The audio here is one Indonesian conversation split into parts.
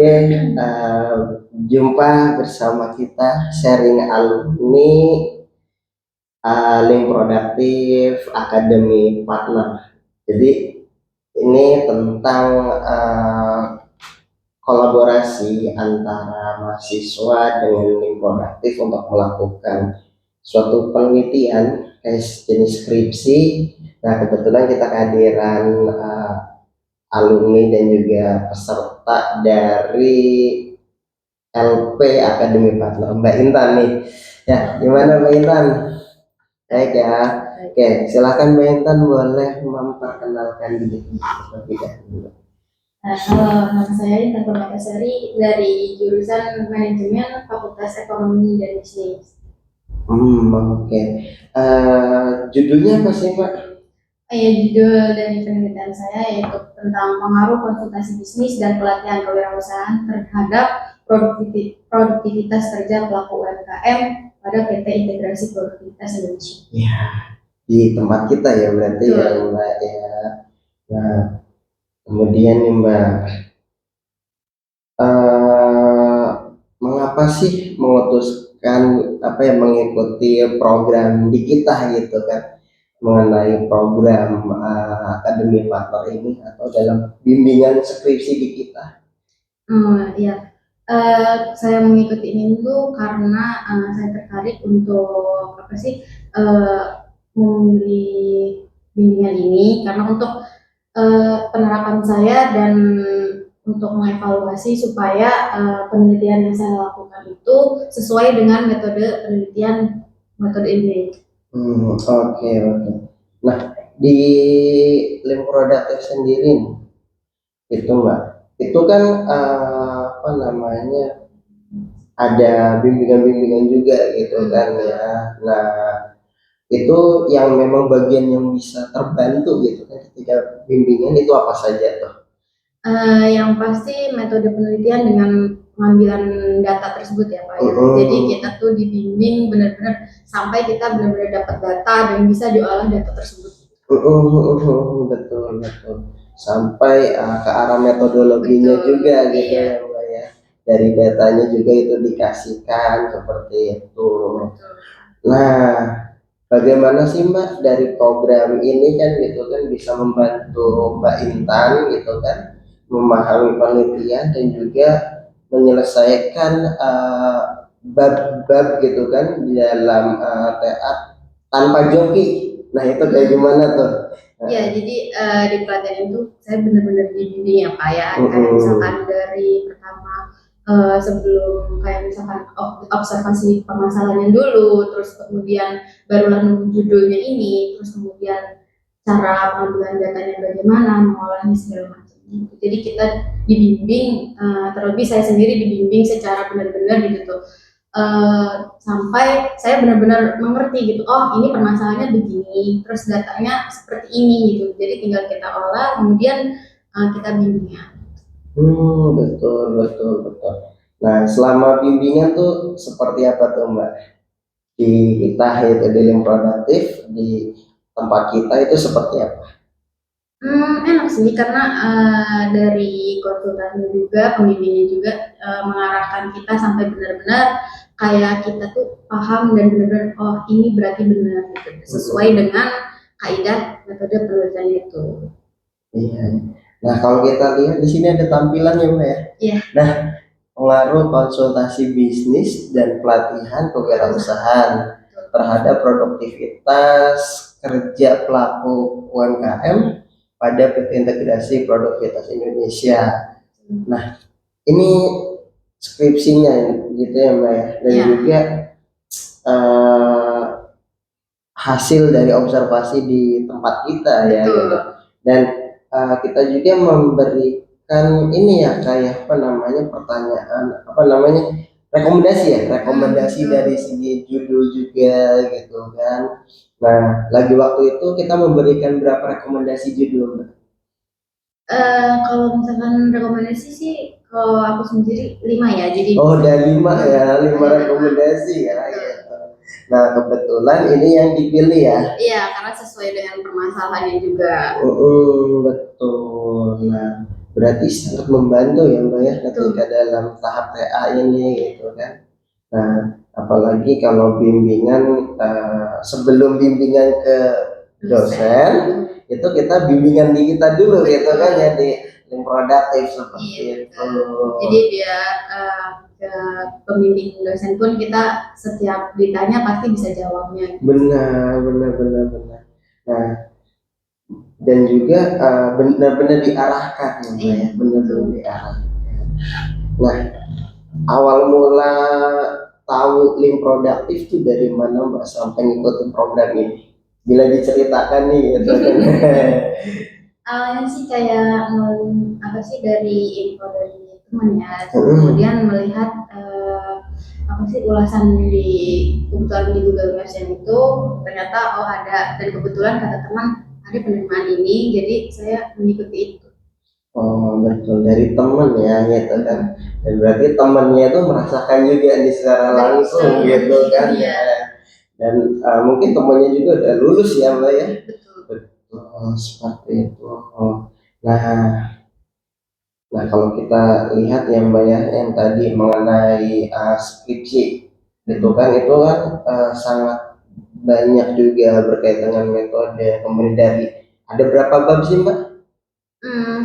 Oke, jumpa bersama kita sharing alumni Link Produktif Academy Partner. Jadi ini tentang kolaborasi antara mahasiswa dengan Link Produktif untuk melakukan suatu penelitian jenis skripsi. Nah, kebetulan kita kehadiran alumni dan juga peserta dari LP Academy Partner, Mbak Intan nih. Ya, gimana Mbak Intan? Baik ya. Oke, silakan Mbak Intan boleh memperkenalkan diri terlebih dahulu. Halo, nama saya Intan Permatasari dari jurusan Manajemen Fakultas Ekonomi dan Bisnis. Oke. Judulnya apa sih Mbak? Judul dari penelitian saya yaitu tentang pengaruh konsultasi bisnis dan pelatihan kewirausahaan terhadap produktivitas kerja pelaku UMKM pada PT Integrasi Produktivitas Indonesia. Ya, di tempat kita ya berarti ya Mbak ya. Nah, kemudian nih Mbak, mengapa sih memutuskan mengikuti program di kita gitu kan, mengenai program Academy Partner ini atau dalam bimbingan skripsi di kita? Saya mengikuti ini dulu karena saya tertarik untuk memilih bimbingan ini karena untuk penerapan saya dan untuk mengevaluasi supaya penelitian yang saya lakukan itu sesuai dengan metode penelitian metode ini. Oke. Nah, di Link Produktif sendiri nih, itu Mbak, itu kan ada bimbingan-bimbingan juga gitu kan ya. Nah, itu yang memang bagian yang bisa terbantu gitu kan ketika bimbingan itu apa saja tuh? Yang pasti metode penelitian dengan pengambilan data tersebut ya Pak ya. Jadi kita tuh dibimbing benar-benar sampai kita benar-benar dapat data dan bisa diolah data tersebut. Betul. Sampai ke arah metodologinya juga gitu ya Mbak ya. Dari datanya juga itu dikasihkan seperti itu. Nah, bagaimana sih Mbak dari program ini kan gitu kan bisa membantu Mbak Intan gitu kan memahami penelitian dan juga menyelesaikan bab-bab gitu kan di dalam TA tanpa joki. Nah, itu kayak gimana tuh? Ya, jadi di pelatihan itu saya benar-benar dibimbing ya Pak ya. Kayak misalkan dari pertama sebelum kayak misalkan observasi permasalahannya dulu, terus kemudian barulah nunggu judulnya ini, terus kemudian cara pengambilan datanya bagaimana, mengolahnya segala macam. Jadi kita dibimbing, terlebih saya sendiri dibimbing secara benar-benar gitu tuh. Sampai saya benar-benar mengerti gitu, oh ini permasalahannya begini, terus datanya seperti ini gitu, jadi tinggal kita olah kemudian kita bimbingnya. Betul. Nah, selama bimbingan tuh seperti apa tuh Mbak? Di kita itu di Link Produktif di tempat kita itu seperti apa? Enak sih karena dari konsultannya juga, pembimbingnya juga mengarahkan kita sampai benar-benar kayak kita tuh paham dan benar-benar oh ini berarti benar gitu, sesuai dengan kaidah metode penelitian itu. Iya. Nah, kalau kita lihat di sini ada tampilan ya Mbak ya. Iya. Nah, pengaruh konsultasi bisnis dan pelatihan kewirausahaan terhadap produktivitas kerja pelaku UMKM pada PT Integrasi Produktivitas Indonesia. Nah, ini skripsinya gitu ya Mbak ya, dan juga hasil dari observasi di tempat kita ya gitu. Dan kita juga memberikan ini ya kayak pertanyaan rekomendasi dari segi judul juga gitu kan. Nah, lagi waktu itu kita memberikan berapa rekomendasi judul? Kalau misalkan rekomendasi sih kalau aku sendiri 5 ya, jadi udah 5 rekomendasi ya gitu. Nah, kebetulan ini yang dipilih ya. Iya, karena sesuai dengan permasalahannya juga. Betul. Nah, berarti sangat membantu ya Mbak ya ketika dalam tahap TA ini gitu kan. Nah, apalagi kalau bimbingan sebelum bimbingan ke dosen itu kita bimbingan di kita dulu gitu kan ya, di link produktif seperti itu. Jadi biar ke pembimbing dosen pun kita setiap ditanya pasti bisa jawabnya. Benar. Nah, dan juga benar-benar diarahkan ya, benar-benar diarahkan. Nah, awal mula tahu link produktif itu dari mana Mbak sampai ngikutin program ini? Bila diceritakan nih gitu kan. Awalnya sih kayak apa sih dari info dari teman ya, kemudian melihat apa sih ulasan di kebetulan di Google Maps yang itu ternyata ada, dan kebetulan kata teman ada penerimaan ini, jadi saya mengikuti itu. Oh betul, dari teman ya gitu kan. Dan berarti temannya itu merasakan juga di secara langsung gitu kan. Iya. Dan mungkin temannya juga udah lulus ya Mbak ya. Betul. Seperti itu. Nah kalau kita lihat ya Mbak ya, yang tadi mengenai skripsi itu kan sangat banyak juga berkaitan dengan metode, kemudian dari ada berapa bab sih Mbak?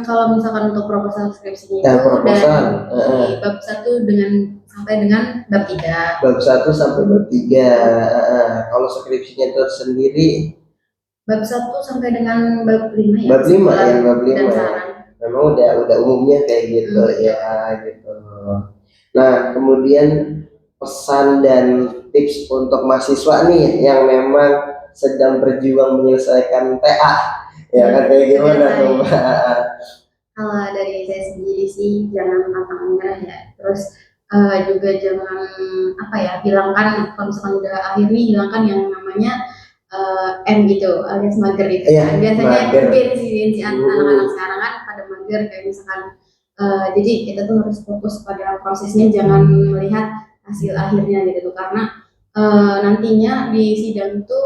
Kalau misalkan untuk proposal skripsinya Ya, itu proposal. dari bab 1 sampai dengan bab 3. Bab 1 sampai bab 3. Kalau skripsinya itu sendiri Bab 1 sampai dengan bab 5 ya. bab 5 ya, bab 5 dan ya. saran. Memang udah umumnya kayak gitu ya gitu. Nah, kemudian pesan dan tips untuk mahasiswa nih yang memang sedang berjuang menyelesaikan TA ya kan, kayak gimana tuh Mbak? Kalau dari saya sendiri sih jangan pantang menyerah ya, terus juga jangan apa ya, hilangkan kalau misalkan udah akhir nih, hilangkan yang namanya M gitu alias mager gitu kan. Biasanya gengsi anak-anak sekarang kan pada mager kayak misalkan jadi kita tuh harus fokus pada prosesnya, jangan melihat hasil akhirnya gitu, karena nantinya di sidang itu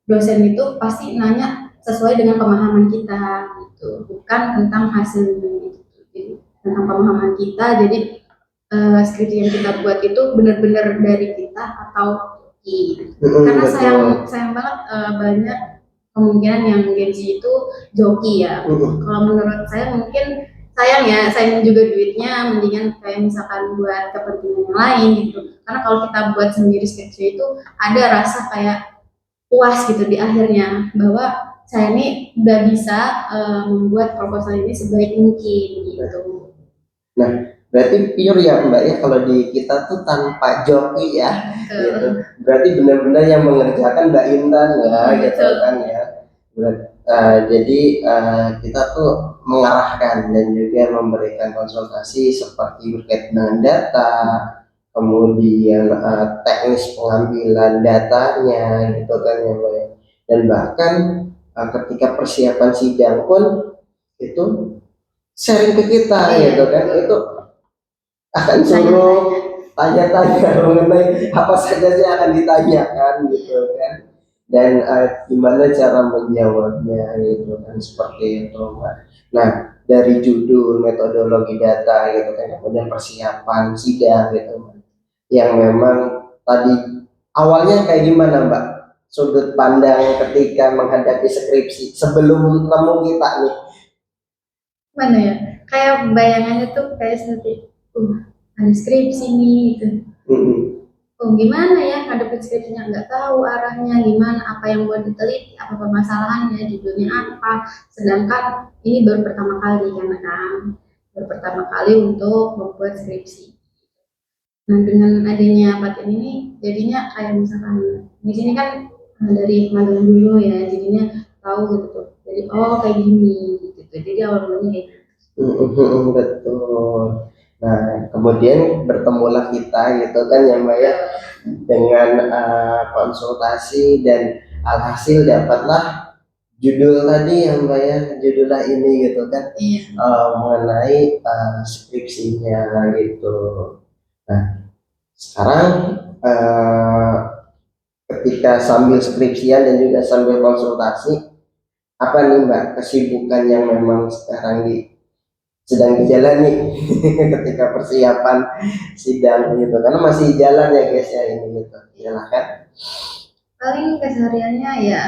dosen itu pasti nanya sesuai dengan pemahaman kita gitu, bukan tentang hasilnya gitu. Jadi tentang pemahaman kita, jadi skripsi yang kita buat itu benar-benar dari kita atau gitu. Karena sayang banget banyak kemungkinan yang gengsi itu joki ya. Kalau menurut saya mungkin sayang ya, sayang juga duitnya, mendingan kayak misalkan buat kepentingan yang lain gitu. Karena kalau kita buat sendiri skripsi itu ada rasa kayak puas gitu di akhirnya, bahwa saya ini udah bisa membuat proposal ini sebaik mungkin gitu. Nah, berarti pure ya Mbak ya, kalau di kita tuh tanpa joki ya, gitu. Berarti benar-benar yang mengerjakan Mbak Intan ya, gitu kan ya. Jadi kita tuh mengarahkan dan juga memberikan konsultasi seperti berkaitan dengan data, kemudian teknis pengambilan datanya, gitu kan ya Mbak ya. Dan bahkan ketika persiapan sidang pun itu sharing ke kita gitu kan, itu akan suruh tanya-tanya mengenai apa saja sih akan ditanyakan gitu kan, dan gimana cara menjawabnya gitu kan, seperti itu Mbak. Nah dari judul, metodologi data gitu kan, kemudian persiapan sidang gitu, yang memang tadi awalnya kayak gimana Mbak sudut pandang ketika menghadapi skripsi sebelum nemu kita nih? Mana ya, kayak bayangannya tuh kayak seperti ada skripsi nih gitu. Gimana ya ngadepin skripsinya, nggak tahu arahnya gimana, apa yang buat diteliti, apa permasalahannya, judulnya apa, sedangkan ini baru pertama kali kan, baru pertama kali untuk membuat skripsi. Nah dengan adanya pelatihan ini jadinya kayak misalkan di sini kan dari magang dulu ya, jadinya tahu gitu, jadi kayak gini gitu, jadi awal-awalnya kayak gitu. Betul. Nah kemudian bertemulah kita gitu kan ya Mbak ya, dengan konsultasi, dan alhasil dapatlah judul tadi yang Mbak ya, judullah ini gitu kan, mengenai skripsinya gitu. Nah sekarang ketika sambil skripsian dan juga sambil konsultasi, apa nih Mbak kesibukan yang memang sekarang sedang dijalani ketika persiapan sidang gitu, karena masih jalan ya guys ya ini gitu, silakan. Paling kesehariannya ya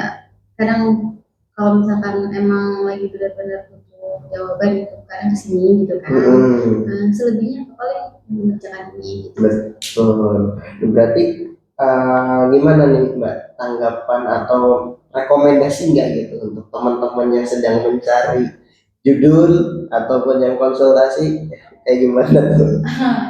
kadang kalau misalkan emang lagi benar-benar butuh jawaban gitu kadang kesini gitu kan. Selebihnya paling mengerjakan ini gitu. Betul. Berarti gimana nih Mbak tanggapan atau rekomendasi nggak gitu untuk teman-teman yang sedang mencari judul ataupun yang konsultasi kayak gimana tuh?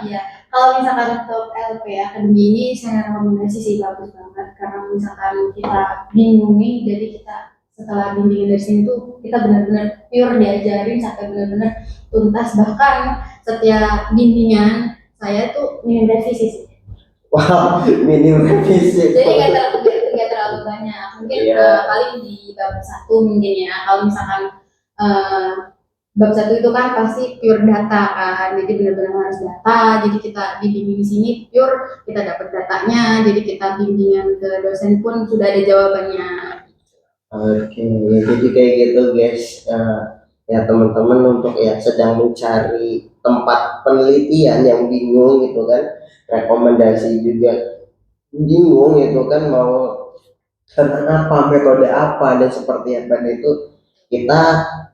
Iya, kalau misalkan untuk LP Akademi ini saya rekomendasi sih bagus banget karena misalkan kita bingung nih, jadi kita setelah bimbingan dari sini tuh kita benar-benar pure diajarin sampai benar-benar tuntas, bahkan setiap bimbingan saya tuh minim revisi sih. Wow, minim revisi. Jadi nggak terlalu banyak, mungkin paling di bab satu mungkin ya. Kalau misalkan eh, bab satu itu kan pasti pure data kan, jadi benar-benar harus data. Jadi kita dibimbing di sini pure kita dapat datanya, jadi kita bimbingan ke dosen pun sudah ada jawabannya. Oke, jadi kayak gitu guys. Ya teman-teman untuk ya sedang mencari tempat penelitian yang bingung gitu kan, rekomendasi juga bingung itu kan mau tentang apa, metode apa dan seperti apa. Dan itu kita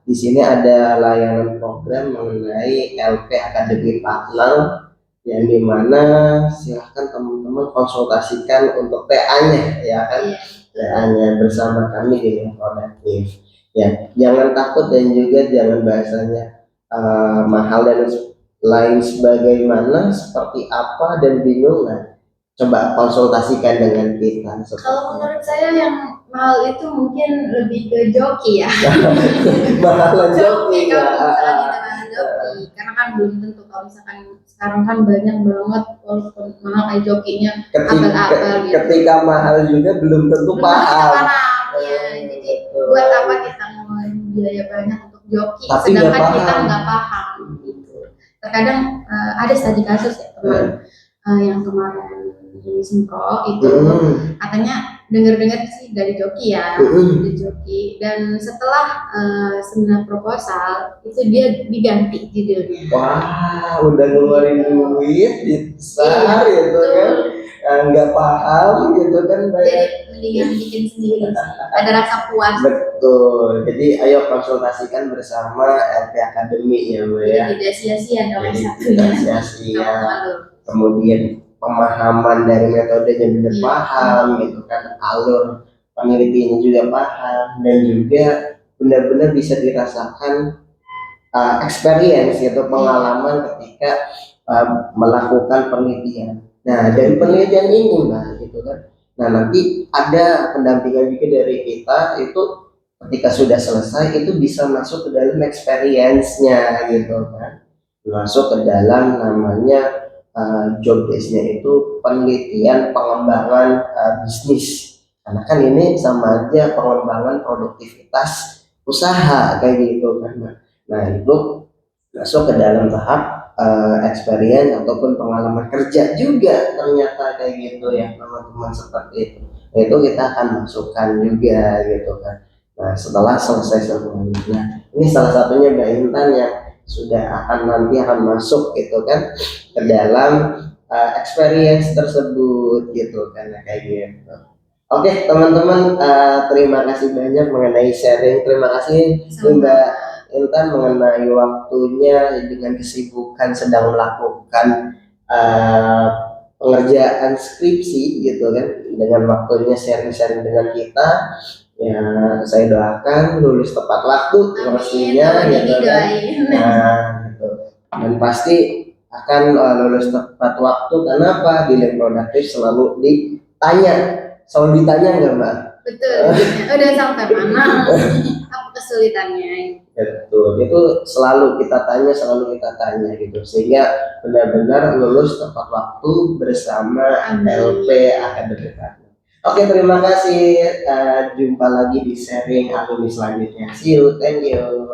di sini ada layanan program mengenai LP Academy Partner yang dimana silahkan teman-teman konsultasikan untuk TA-nya ya kan, TA-nya bersama kami di Link Produktif. Ya, jangan takut dan juga jangan bahasanya mahal dan lain sebagaimana seperti apa dan bingung. Nah, coba konsultasikan dengan kita. Kalau menurut saya yang mahal itu mungkin lebih ke joki ya. Mahalan joki Kalau ya. misalkan kita mahalan joki, karena kan belum tentu, kalau misalkan sekarang kan banyak banget walaupun mahal kayak jokinya abal-abal gitu. Ketika mahal juga belum tentu paham. Ya, jadi buat apa kita ngeluarin biaya banyak untuk joki, Tapi sedangkan kita nggak paham gitu. Terkadang ada tadi kasus ya teman yang kemarin di Simpro itu katanya dengar-dengar sih dari joki ya, dari joki, dan setelah seminar proposal itu dia diganti judulnya. Wah, udah ngeluarin duit besar gitu kan, nggak paham gitu kan. Jadi mendingan bikin sendiri sih, ada rasa puas. Betul, jadi ayo konsultasikan bersama LP Academy ya Mbak ya. Tidak sia-sia dong satunya. Tidak sia-sia. Kemudian pemahaman dari metodenya benar paham gitu kan, alur penelitiannya juga paham, dan juga benar-benar bisa dirasakan experience gitu, pengalaman ketika melakukan penelitian. Nah dari penelitian ini Mbak gitu kan, nah nanti ada pendampingan juga dari kita itu ketika sudah selesai itu bisa masuk ke dalam experience-nya gitu kan, masuk ke dalam namanya job desk-nya itu penelitian pengembangan bisnis, karena kan ini sama aja pengembangan produktivitas usaha kayak gitu kan. Nah itu masuk ke dalam tahap experience ataupun pengalaman kerja juga ternyata kayak gitu ya teman-teman, seperti itu. Itu kita akan masukkan juga gitu kan. Nah setelah selesai semuanya, nah ini salah satunya Mbak Intan yang sudah nanti akan masuk gitu kan ke dalam experience tersebut gitu kan, kayak gitu. Oke teman-teman, terima kasih banyak mengenai sharing. Terima kasih Mbak Intan mengenai waktunya dengan kesibukan sedang melakukan pengerjaan skripsi gitu kan, dengan waktunya sharing-sharing dengan kita. Ya saya doakan lulus tepat waktu pastinya gitu kan. Nah gitu, dan pasti akan lulus tepat waktu. Kenapa? Di Link Produktif selalu ditanya nggak Mbak? Betul, udah sampai mana apa kesulitannya. Betul, itu selalu kita tanya gitu, sehingga benar-benar lulus tepat waktu bersama LP Academy. Oke, terima kasih. Jumpa lagi di sharing alumni selanjutnya. See you, thank you.